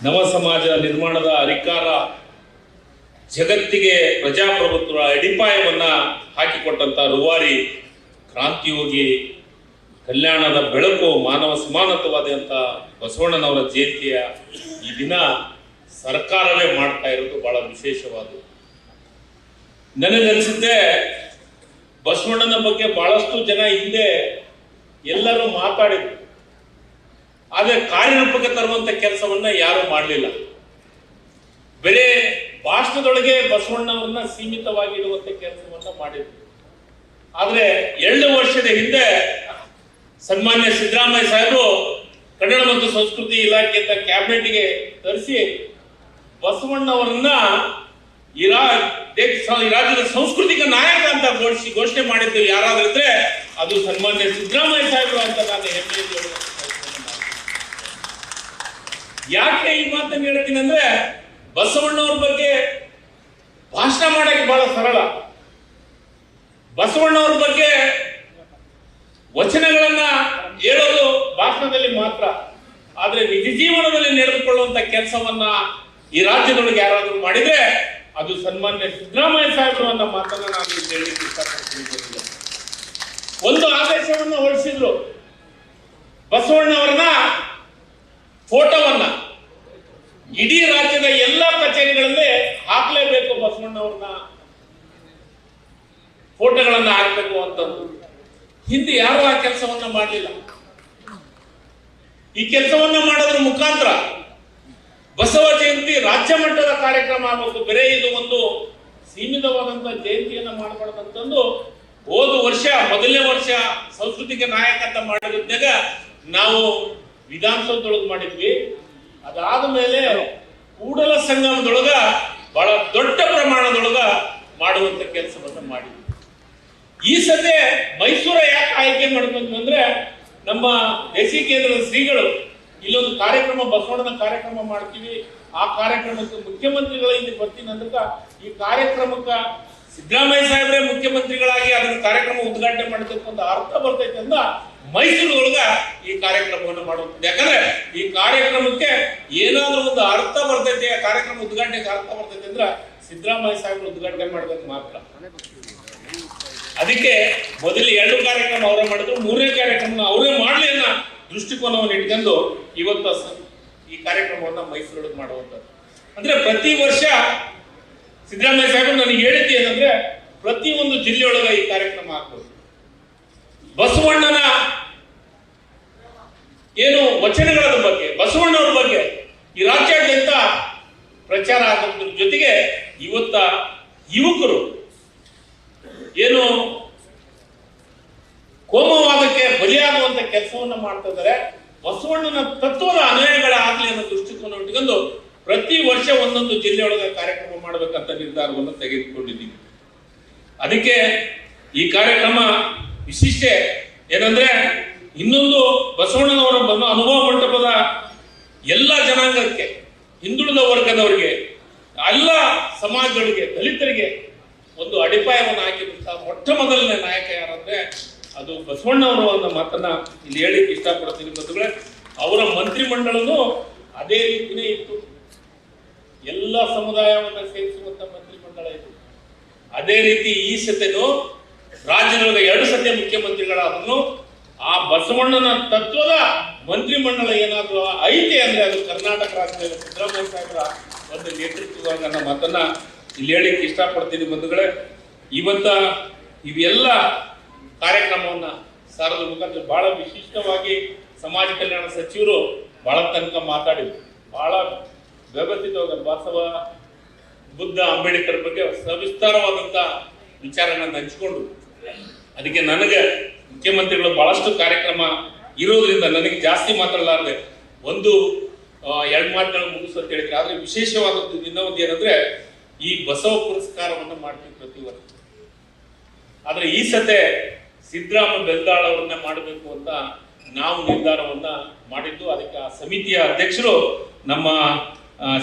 ನವ ಸಮಾಜ ನಿರ್ಮಾಣದ ಅಧಿಕಾರ, ಜಗತ್ತಿಗೆ ಪ್ರಜಾಪ್ರಭುತ್ವ ಅಡಿಪಾಯವನ್ನ ಹಾಕಿಕೊಟ್ಟಂತ ರೂವಾರಿ ಕ್ರಾಂತಿಯೋಗಿ, ಕಲ್ಯಾಣದ ಬೆಳಕು, ಮಾನವ ಸಮಾನತ್ವವಾದಂಥ ಬಸವಣ್ಣನವರ ಜಯಂತಿಯ ಈ ದಿನ ಸರ್ಕಾರವೇ ಮಾಡ್ತಾ ಇರೋದು ಬಹಳ ವಿಶೇಷವಾದ. ನನಗನ್ಸುತ್ತೆ ಬಸವಣ್ಣನ ಬಗ್ಗೆ ಬಹಳಷ್ಟು ಜನ ಹಿಂದೆ ಎಲ್ಲರೂ ಮಾತಾಡಿದ್ರು, ಆದರೆ ಕಾರ್ಯರೂಪಕ್ಕೆ ತರುವಂತ ಕೆಲಸವನ್ನ ಯಾರು ಮಾಡಲಿಲ್ಲ. ಬರೀ ಭಾಷಣದೊಳಗೆ ಬಸವಣ್ಣವ್ರನ್ನ ಸೀಮಿತವಾಗಿಡುವಂತ ಕೆಲಸವನ್ನ ಮಾಡಿದ್ರು. ಆದ್ರೆ 2 ವರ್ಷದ ಹಿಂದೆ ಸನ್ಮಾನ್ಯ ಸಿದ್ದರಾಮಯ್ಯ ಸಾಹೇಬರು ಕನ್ನಡ ಮತ್ತು ಸಂಸ್ಕೃತಿ ಇಲಾಖೆಯಿಂದ ಕ್ಯಾಬಿನೆಟ್ಗೆ ತರಿಸಿ ಬಸವಣ್ಣವರನ್ನ ಈ ರಾಜ್ಯದ ಸಾಂಸ್ಕೃತಿಕ ನಾಯಕ ಅಂತ ಘೋಷಣೆ ಮಾಡಿದ್ದು ಯಾರಾದ್ರೂ ಇದ್ರೆ ಅದು ಸನ್ಮಾನ್ಯ ಸಿದ್ದರಾಮಯ್ಯ ಸಾಹೇಬರು ಅಂತ ನಾನು ಹೆಮ್ಮೆಯಿಂದ ಯಾಕೆ ಈ ಮಾತನ್ನು ಹೇಳ್ತೀನಿ ಅಂದ್ರೆ, ಬಸವಣ್ಣವ್ರ ಬಗ್ಗೆ ಭಾಷಣ ಮಾಡಕ್ಕೆ ಬಹಳ ಸರಳ. ಬಸವಣ್ಣವ್ರ ಬಗ್ಗೆ ವಚನಗಳನ್ನ ಹೇಳೋದು ಭಾಷಣದಲ್ಲಿ ಮಾತ್ರ. ಆದ್ರೆ ನಿಜ ಜೀವನದಲ್ಲಿ ನಡೆದುಕೊಳ್ಳುವಂತ ಕೆಲಸವನ್ನ ಈ ರಾಜ್ಯದೊಳಗೆ ಯಾರಾದ್ರೂ ಮಾಡಿದ್ರೆ ಅದು ಸನ್ಮಾನ್ಯ ಸಿದ್ದರಾಮಯ್ಯ ಸಾಹೇಬರು ಅನ್ನೋ ಮಾತನ್ನ ನಾನು ಹೇಳಲಿಕ್ಕೆ ಇಷ್ಟಪಡ್ತೀನಿ. ಒಂದು ಆದೇಶವನ್ನ ಹೊರಡಿಸಿದ್ರು, ಬಸವಣ್ಣವರನ್ನ ಫೋಟೋವನ್ನ ಇಡೀ ರಾಜ್ಯದ ಎಲ್ಲಾ ಕಚೇರಿಗಳಲ್ಲಿ ಹಾಕ್ಲೇಬೇಕು, ಬಸವಣ್ಣವ್ರನ್ನ ಫೋಟೋಗಳನ್ನ ಹಾಕ್ಬೇಕು ಅಂತಂದು. ಹಿಂದೆ ಯಾರು ಆ ಕೆಲಸವನ್ನ ಮಾಡಲಿಲ್ಲ. ಈ ಕೆಲಸವನ್ನ ಮಾಡೋದ್ರ ಮುಖಾಂತರ ಬಸವ ಜಯಂತಿ ರಾಜ್ಯ ಮಟ್ಟದ ಕಾರ್ಯಕ್ರಮ ಆಗಬೇಕು. ಬೇರೆ ಇದು ಒಂದು ಸೀಮಿತವಾದಂತ ಜಯಂತಿಯನ್ನ ಮಾಡಬಾರ್ದಂತಂದು ಹೋದ ವರ್ಷ ಮೊದಲನೇ ವರ್ಷ ಸಾಂಸ್ಕೃತಿಕ ನಾಯಕ ಅಂತ ಮಾಡಿದಾಗ ನಾವು ವಿಧಾನಸೌಧದೊಳಗೆ ಮಾಡಿದ್ವಿ. ಅದಾದ ಮೇಲೆ ಕೂಡಲ ಸಂಗಮದೊಳಗ ಬಹಳ ದೊಡ್ಡ ಪ್ರಮಾಣದೊಳಗ ಮಾಡುವಂತ ಕೆಲಸವನ್ನ ಮಾಡಿದ್ವಿ. ಈ ಸದ್ಯ ಮೈಸೂರ ಯಾಕೆ ಆಯ್ಕೆ ಮಾಡಬೇಕು ಅಂದ್ರೆ, ನಮ್ಮ ದೇಸಿ ಕೇಂದ್ರದ ಶ್ರೀಗಳು ಇಲ್ಲೊಂದು ಕಾರ್ಯಕ್ರಮ, ಬಸವಣ್ಣನ ಕಾರ್ಯಕ್ರಮ ಮಾಡ್ತೀವಿ, ಆ ಕಾರ್ಯಕ್ರಮಕ್ಕೆ ಮುಖ್ಯಮಂತ್ರಿಗಳ ಇಲ್ಲಿ ಬರ್ತೀನಿ ಅಂದಕ್ಕ ಈ ಕಾರ್ಯಕ್ರಮಕ್ಕ ಸಿದ್ದರಾಮಯ್ಯ ಸಾಹೇಬ್ರೆ ಮುಖ್ಯಮಂತ್ರಿಗಳಾಗಿ ಅದನ್ನ ಕಾರ್ಯಕ್ರಮ ಉದ್ಘಾಟನೆ ಮಾಡಬೇಕು ಅಂತ ಅರ್ಥ ಬರ್ತೈತೆ ಅಂದ ಮೈಸೂರೊಳಗ ಈ ಕಾರ್ಯಕ್ರಮವನ್ನು ಮಾಡುವಂಥದ್ದು. ಯಾಕಂದ್ರೆ ಈ ಕಾರ್ಯಕ್ರಮಕ್ಕೆ ಏನಾದ್ರೂ ಒಂದು ಅರ್ಥ ಬರ್ತೈತೆ, ಆ ಕಾರ್ಯಕ್ರಮ ಉದ್ಘಾಟನೆಗೆ ಅರ್ಥ ಬರ್ತೈತೆ ಅಂದ್ರೆ ಸಿದ್ದರಾಮಯ್ಯ ಸಾಹೇಬ್ರು ಉದ್ಘಾಟನೆ ಮಾಡಬೇಕು ಮಾತ್ರ. ಅದಕ್ಕೆ ಮೊದಲು 2 ಕಾರ್ಯಕ್ರಮ ಅವರೇ ಮಾಡಿದ್ರು, 3ನೇ ಕಾರ್ಯಕ್ರಮ ಅವರೇ ಮಾಡಲಿ ಅನ್ನೋ ದೃಷ್ಟಿಕೋನವನ್ನು ಇಟ್ಕೊಂಡು ಇವತ್ತು ಈ ಕಾರ್ಯಕ್ರಮವನ್ನ ಮೈಸೂರೊಳಗೆ ಮಾಡುವಂಥದ್ದು. ಅಂದ್ರೆ ಪ್ರತಿ ವರ್ಷ ಸಿದ್ದರಾಮಯ್ಯ ಸಾಹೇಬರು ನನಗೆ ಹೇಳಿದ್ದೆ ಏನಂದ್ರೆ, ಪ್ರತಿ ಒಂದು ಜಿಲ್ಲೆಯೊಳಗೆ ಈ ಕಾರ್ಯಕ್ರಮ ಆಗ್ಬೋದು. ಬಸವಣ್ಣನ ಏನು ವಚನಗಳ ಬಗ್ಗೆ, ಬಸವಣ್ಣವ್ರ ಬಗ್ಗೆ ಈ ರಾಜ್ಯಾದ್ಯಂತ ಪ್ರಚಾರ ಆಗೋದ್ರ ಜೊತೆಗೆ ಇವತ್ತ ಯುವಕರು ಏನು ಕೋಮವಾದಕ್ಕೆ ಬಲಿಯಾಗುವಂತ ಕೆಲಸವನ್ನ ಮಾಡ್ತಾ ಇದ್ದಾರೆ. ಬಸವಣ್ಣನ ತತ್ವದ ಅನ್ವಯಗಳಾಗ್ಲಿ ಅನ್ನೋ ದೃಷ್ಟಿಕೋನ ಇಟ್ಕೊಂಡು ಪ್ರತಿ ವರ್ಷ ಒಂದೊಂದು ಜಿಲ್ಲೆಯೊಳಗೆ ಕಾರ್ಯಕ್ರಮ ಮಾಡಬೇಕಂತ ನಿರ್ಧಾರವನ್ನು ತೆಗೆದುಕೊಂಡಿದ್ದೀವಿ. ಅದಕ್ಕೆ ಈ ಕಾರ್ಯಕ್ರಮ ವಿಶಿಷ್ಟೆ ಏನಂದ್ರೆ, ಇನ್ನೊಂದು ಬಸವಣ್ಣನವರ ಅನುಭವ ಮಂಟಪದ ಎಲ್ಲ ಜನಾಂಗಕ್ಕೆ, ಹಿಂದುಳಿದ ವರ್ಗದವರಿಗೆ, ಎಲ್ಲ ಸಮಾಜಗಳಿಗೆ, ದಲಿತರಿಗೆ ಒಂದು ಅಡಿಪಾಯವನ್ನು ಹಾಕಿದಂತ ಮೊಟ್ಟ ಮೊದಲನೇ ನಾಯಕ ಯಾರಂದ್ರೆ ಅದು ಬಸವಣ್ಣವರು ಅನ್ನೋ ಮಾತನ್ನ ಇಲ್ಲಿ ಹೇಳಿಕ್ಕೆ ಇಷ್ಟಪಡ್ತೀನಿ ಬಂಧುಗಳೇ. ಅವರ ಮಂತ್ರಿಮಂಡಲನು ಅದೇ ರೀತಿನೇ ಇತ್ತು, ಎಲ್ಲ ಸಮುದಾಯವನ್ನ ಸೇರಿಸುವಂತ ಮಂತ್ರಿಮಂಡಲ ಇತ್ತು. ಅದೇ ರೀತಿ ಈ ಸತೆನೂ ರಾಜ್ಯದೊಳಗೆ 2 ಸತಿ ಮುಖ್ಯಮಂತ್ರಿಗಳಾದನು. ಆ ಬಸವಣ್ಣನ ತತ್ವದ ಮಂತ್ರಿಮಂಡಲ ಏನಾದ್ರು ಐತೆ ಅಂದ್ರೆ ಅದು ಕರ್ನಾಟಕ ರಾಜ್ಯದಲ್ಲಿ ಸಿದ್ದರಾಮಯ್ಯ ಸಾಹೇಬರ ಒಂದು ನೇತೃತ್ವದಾಗ ಅನ್ನೋ ಮಾತನ್ನ ಇಲ್ಲಿ ಹೇಳಿಕ್ಕೆ ಇಷ್ಟಪಡ್ತೀನಿ ಬಂಧುಗಳೇ. ಇವತ್ತ ಇವೆಲ್ಲ ಕಾರ್ಯಕ್ರಮವನ್ನ ಸಾರದ ಮುಖಾಂತರ ಬಹಳ ವಿಶಿಷ್ಟವಾಗಿ ಸಮಾಜ ಕಲ್ಯಾಣ ಸಚಿವರು ಬಹಳ ತನಕ ಮಾತಾಡಿದ್ರು. ಬಹಳ ವ್ಯವಸ್ಥಿತವಾಗಿ ಬಸವ, ಬುದ್ಧ, ಅಂಬೇಡ್ಕರ್ ಬಗ್ಗೆ ಸವಿಸ್ತಾರವಾದಂತ ವಿಚಾರಗಳನ್ನ ಹಂಚಿಕೊಂಡ್ರು. ಅದಕ್ಕೆ ನನಗೆ ಮುಖ್ಯಮಂತ್ರಿಗಳು ಬಹಳಷ್ಟು ಕಾರ್ಯಕ್ರಮ ಇರೋದ್ರಿಂದ ನನಗೆ ಜಾಸ್ತಿ ಮಾತಾಡಲಾರ್ದೆ 1-2 ಮಾತುಗಳು ಮುಗಿಸು ಅಂತ ಹೇಳಿದ್ರೆ, ಆದ್ರೆ ವಿಶೇಷವಾದದ್ದು ಇನ್ನೊಂದು ಏನಂದ್ರೆ, ಈ ಬಸವ ಪುರಸ್ಕಾರವನ್ನು ಮಾಡ್ತೀವಿ ಪ್ರತಿ ವರ್ಷ. ಆದ್ರೆ ಈ ಸತೆ ಸಿದ್ದರಾಮ ಬೆಲ್ದಾಳ್ ಅವ್ರನ್ನ ಮಾಡಬೇಕು ಅಂತ ನಾವು ನಿರ್ಧಾರವನ್ನ ಮಾಡಿದ್ದು. ಅದಕ್ಕೆ ಆ ಸಮಿತಿಯ ಅಧ್ಯಕ್ಷರು ನಮ್ಮ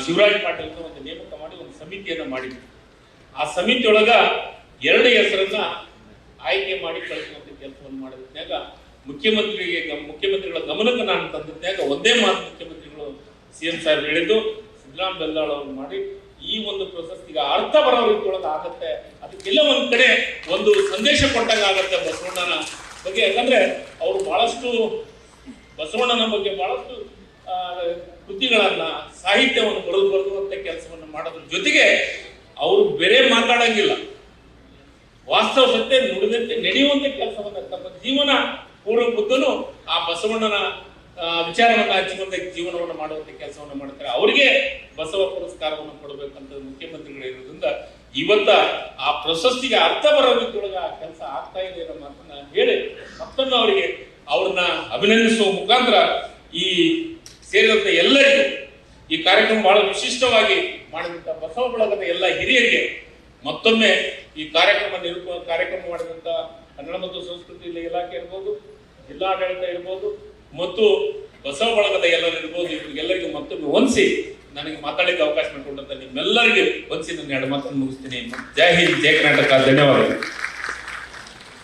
ಶಿವರಾಜ್ ಪಾಟೀಲ್ ಒಂದು ನೇಮಕ ಮಾಡಿ ಒಂದು ಸಮಿತಿಯನ್ನ ಮಾಡಿದ್ರು. ಆ ಸಮಿತಿಯೊಳಗ 2 ಹೆಸರನ್ನ ಆಯ್ಕೆ ಮಾಡಿ ಕಳಿಸುವಂತ ಕೆಲಸವನ್ನು ಮಾಡಿದಾಗ ಮುಖ್ಯಮಂತ್ರಿಗಳ ಗಮನಕ್ಕೆ ನಾನು ತಂದಿದ್ದಾಗ ಒಂದೇ ಮಾತು ಮುಖ್ಯಮಂತ್ರಿಗಳು ಸಿಎಂ ಸಾಹೇಬ್ ಹೇಳಿದ್ದು ಸಿದ್ದರಾಮ ಬೆಲ್ಲಾಳ್ ಅವರು ಮಾಡಿ ಈ ಒಂದು ಪ್ರಶಸ್ತಿಗೆ ಅರ್ಥ ಬರೋ ರೀತಿಯೊಳಗೆ ಆಗತ್ತೆ. ಅದಕ್ಕೆಲ್ಲ ಒಂದ್ ಕಡೆ ಒಂದು ಸಂದೇಶ ಕೊಟ್ಟಂಗ ಆಗತ್ತೆ ಬಸವಣ್ಣನ ಬಗ್ಗೆ. ಯಾಕಂದ್ರೆ ಅವರು ಬಹಳಷ್ಟು ಬಸವಣ್ಣನ ಬಗ್ಗೆ ಬಹಳಷ್ಟು ಕೃತಿಗಳನ್ನ ಸಾಹಿತ್ಯವನ್ನು ಬರೆದುವಂತ ಕೆಲಸವನ್ನು ಮಾಡೋದ್ರ ಜೊತೆಗೆ ಅವರು ಬೇರೆ ಮಾತಾಡಂಗಿಲ್ಲ, ವಾಸ್ತವ ಸತ್ಯ ನುಡಿದಂತೆ ನಡೆಯುವಂತ ಕೆಲಸವನ್ನ ತಮ್ಮ ಜೀವನ ಪೂರ್ವ ಬುದ್ಧನು ಆ ಬಸವಣ್ಣನ ವಿಚಾರವನ್ನ ಹಚ್ಚಿಕೊಂಡ ಜೀವನವನ್ನು ಮಾಡುವಂತ ಕೆಲಸವನ್ನು ಮಾಡ್ತಾರೆ. ಅವರಿಗೆ ಬಸವ ಪುರಸ್ಕಾರವನ್ನು ಕೊಡಬೇಕಂತ ಮುಖ್ಯಮಂತ್ರಿಗಳು ಇರೋದ್ರಿಂದ ಇವತ್ತ ಆ ಪ್ರಶಸ್ತಿಗೆ ಅರ್ಥ ಬರೋ ರೀತಿಯೊಳಗೆ ಆ ಕೆಲಸ ಆಗ್ತಾ ಇದೆ ಅನ್ನೋ ಮಾತನ್ನ ಹೇಳಿ ಮತ್ತೊಮ್ಮೆ ಅವರಿಗೆ ಅವ್ರನ್ನ ಅಭಿನಂದಿಸುವ ಮುಖಾಂತರ ಈ ಸೇರಿದಂತ ಎಲ್ಲರಿಗೂ ಈ ಕಾರ್ಯಕ್ರಮ ಬಹಳ ವಿಶಿಷ್ಟವಾಗಿ ಮಾಡಿದಂತ ಬಸವ ಬಳಗದ ಎಲ್ಲ ಹಿರಿಯರಿಗೆ ಮತ್ತೊಮ್ಮೆ ಈ ಕಾರ್ಯಕ್ರಮ ಮಾಡಿದಂತ ಕನ್ನಡ ಮತ್ತು ಸಂಸ್ಕೃತಿ ಇಲಾಖೆ ಇರ್ಬೋದು, ಜಿಲ್ಲಾಡಳಿತ ಇರ್ಬೋದು ಮತ್ತು ಬಸವ ಬಳಗದ ಎಲ್ಲರೂ ಇರ್ಬೋದು, ಇವರಿಗೆಲ್ಲರಿಗೂ ಮತ್ತೊಮ್ಮೆ ವಂದಿಸಿ ನನಗೆ ಮಾತಾಡಲಿಕ್ಕೆ ಅವಕಾಶ ಮಾಡಿಕೊಂಡಂತ ನಿಮ್ಮೆಲ್ಲರಿಗೂ ವಂದಿಸಿ ನನ್ನ ಎರಡು ಮಾತನ್ನು ಮುಗಿಸ್ತೀನಿ. ಜೈ ಹಿಂದ್, ಜೈ ಕರ್ನಾಟಕ, ಧನ್ಯವಾದಗಳು.